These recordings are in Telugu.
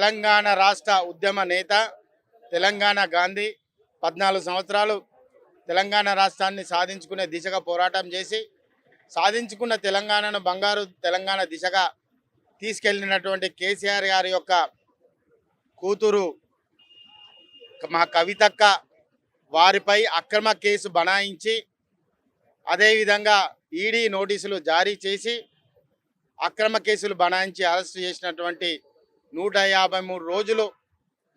తెలంగాణ రాష్ట్ర ఉద్యమ నేత, తెలంగాణ గాంధీ 14 సంవత్సరాలు తెలంగాణ రాష్ట్రాన్ని సాధించుకునే దిశగా పోరాటం చేసి సాధించుకున్న తెలంగాణను బంగారు తెలంగాణ దిశగా తీసుకెళ్లినటువంటి కేసీఆర్ గారి యొక్క కూతురు మా కవితక్క వారిపై అక్రమ కేసు బనాయించి అదేవిధంగా ఈడీ నోటీసులు జారీ చేసి అక్రమ కేసులు బనాయించి అరెస్టు చేసినటువంటి 153 రోజులు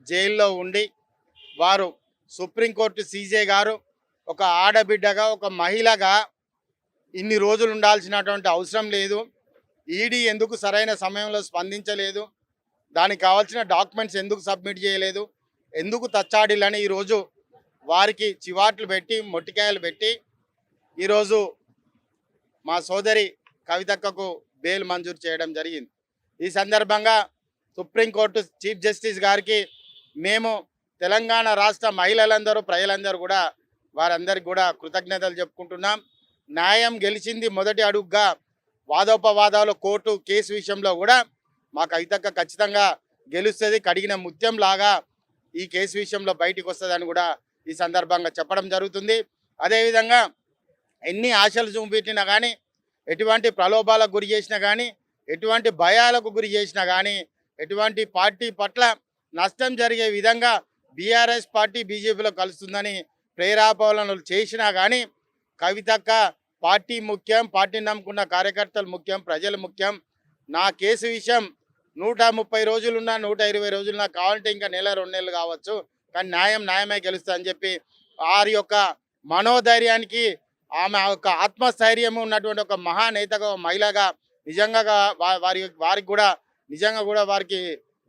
జైల్లో ఉండి వారు సుప్రీంకోర్టు సీజే గారు ఒక ఆడబిడ్డగా ఒక మహిళగా ఇన్ని రోజులు ఉండాల్సినటువంటి అవసరం లేదు, ఈడీ ఎందుకు సరైన సమయంలో స్పందించలేదు, దానికి కావాల్సిన డాక్యుమెంట్స్ ఎందుకు సబ్మిట్ చేయలేదు, ఎందుకు తచ్చాడిలని ఈరోజు వారికి చివాట్లు పెట్టి మొట్టికాయలు పెట్టి ఈరోజు మా సోదరి కవితక్కకు బెయిల్ మంజూరు చేయడం జరిగింది. ఈ సందర్భంగా సుప్రీంకోర్టు చీఫ్ జస్టిస్ గారికి మేము తెలంగాణ రాష్ట్ర మహిళలందరూ ప్రజలందరూ కూడా వారందరికీ కూడా కృతజ్ఞతలు చెప్పుకుంటున్నాం. న్యాయం గెలిచింది మొదటి అడుగుగా వాదోపవాదాలు కోర్టు కేసు విషయంలో కూడా మా కవితక్క ఖచ్చితంగా గెలుస్తుంది, కడిగిన ముత్యం లాగా ఈ కేసు విషయంలో బయటికి వస్తుందని కూడా ఈ సందర్భంగా చెప్పడం జరుగుతుంది. అదేవిధంగా ఎన్ని ఆశలు చూపెట్టినా కానీ, ఎటువంటి ప్రలోభాలకు గురి చేసినా కానీ, ఎటువంటి భయాలకు గురి చేసినా కానీ, ఎటువంటి పార్టీ పట్ల నష్టం జరిగే విధంగా బీఆర్ఎస్ పార్టీ బీజేపీలో కలుస్తుందని ప్రేరేపణలు చేసినా కానీ కవితక్క పార్టీ ముఖ్యం, పార్టీని నమ్ముకున్న కార్యకర్తలు ముఖ్యం, ప్రజలు ముఖ్యం. నా కేసు విషయం 130 రోజులున్నా 120 రోజులున్నా కావాలంటే ఇంకా నెల 2 నెలలు కావచ్చు, కానీ న్యాయమే గెలుస్తా అని చెప్పి వారి యొక్క మనోధైర్యానికి ఆమె యొక్క ఆత్మస్థైర్యం ఉన్నటువంటి ఒక మహానేతగా మహిళగా నిజంగా వారికి కూడా నిజంగా కూడా వారికి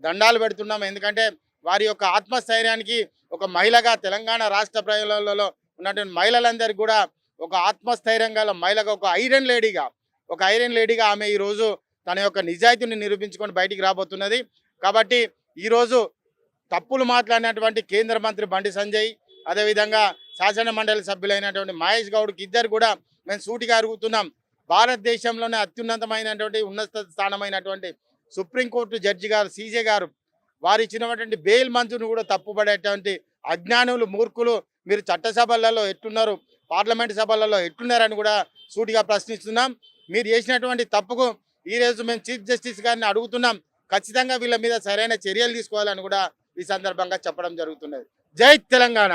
దండాలు పెడుతున్నాం. ఎందుకంటే వారి యొక్క ఆత్మస్థైర్యానికి ఒక మహిళగా తెలంగాణ రాష్ట్ర ప్రజలలో ఉన్నటువంటి మహిళలందరికీ కూడా ఒక ఆత్మస్థైర్యం గల మహిళగా ఒక ఐరన్ లేడీగా ఆమె ఈరోజు తన యొక్క నిజాయితీని నిరూపించుకొని బయటికి రాబోతున్నది. కాబట్టి ఈరోజు తప్పులు మాట్లాడినటువంటి కేంద్ర మంత్రి బండి సంజయ్, అదేవిధంగా శాసన మండలి సభ్యులైనటువంటి మహేష్ గౌడ్కి ఇద్దరు కూడా మేము సూటిగా అడుగుతున్నాం. భారతదేశంలోనే అత్యున్నతమైనటువంటి ఉన్నత స్థానమైనటువంటి సుప్రీంకోర్టు జడ్జి గారు సీజే గారు వారు ఇచ్చినటువంటి బెయిల్ మంజూరును కూడా తప్పుపడేటువంటి అజ్ఞానులు, మూర్ఖులు మీరు చట్టసభలలో ఎట్టున్నారు, పార్లమెంట్ సభలలో ఎట్టున్నారని కూడా సూటిగా ప్రశ్నిస్తున్నాం. మీరు చేసినటువంటి తప్పుకు ఈరోజు మేము చీఫ్ జస్టిస్ గారిని అడుగుతున్నాం, ఖచ్చితంగా వీళ్ళ మీద సరైన చర్యలు తీసుకోవాలని కూడా ఈ సందర్భంగా చెప్పడం జరుగుతున్నది. జై తెలంగాణ.